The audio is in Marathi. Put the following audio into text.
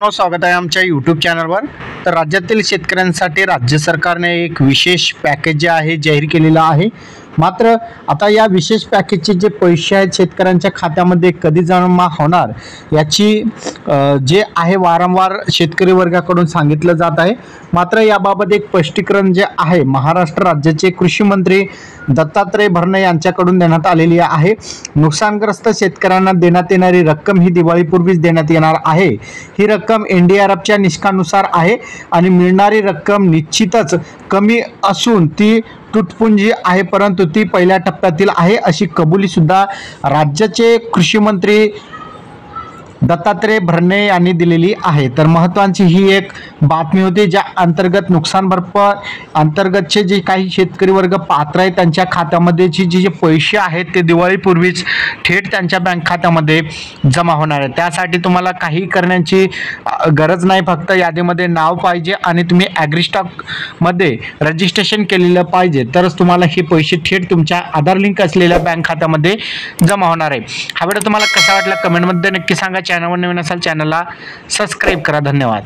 स्वागत आहे आमच्या यूट्यूब चॅनलवर। तर राज्यातील शेतकऱ्यांसाठी राज्य सरकारने एक विशेष पॅकेज जे आहे जाहीर केलेला आहे। मात्र आता या विशेष पॅकेजचे जे पैसे आहेत शेतकऱ्यांच्या खात्यामध्ये कधी जमा होणार याची जे आहे वारंवार शेतकरी वर्गाकडून सांगितलं जात आहे। मात्र याबाबत एक स्पष्टीकरण जे आहे महाराष्ट्र राज्याचे कृषी मंत्री दत्तात्रय भरणे यांच्याकडून देण्यात आलेली आहे। नुकसानग्रस्त शेतकऱ्यांना देण्यात येणारी रक्कम ही दिवाळीपूर्वीच देण्यात येणार आहे। ही रक्कम एनडीआरएफच्या निष्कानुसार आहे आणि मिळणारी रक्कम निश्चितच कमी असून ती तुटपुंजी आहे, परंतु ती पहिल्या टप्प्यातील आहे अशी कबुली सुद्धा राज्याचे कृषी मंत्री दत्तात्रय भरणे यांनी दिलेली आहे। तर महत्त्वाची ही एक बातमी होती ज्या अंतर्गत नुकसान भरपाई अंतर्गतचे जे काही शेतकरी वर्ग पात्र आहेत त्यांच्या खात्यामध्ये जे पैसे आहेत ते दिवाळीपूर्वीच थेट त्यांच्या बँक खात्यामध्ये जमा होणार आहे। त्यासाठी तुम्हाला काही करण्याची गरज नाही, फक्त यादीमध्ये नाव पाहिजे आणि तुम्ही ॲग्रीस्टॉक मध्ये रजिस्ट्रेशन केलेलं पाहिजे तरच तुम्हाला हे पैसे थेट तुमच्या आधार लिंक असलेल्या बँक खात्यामध्ये जमा होणार आहे। हा व्हिडिओ तुम्हाला कसा वाटला कमेंटमध्ये नक्की सांगा। चॅनलवर नवीन असाल चॅनलला सबस्क्राइब करा। धन्यवाद।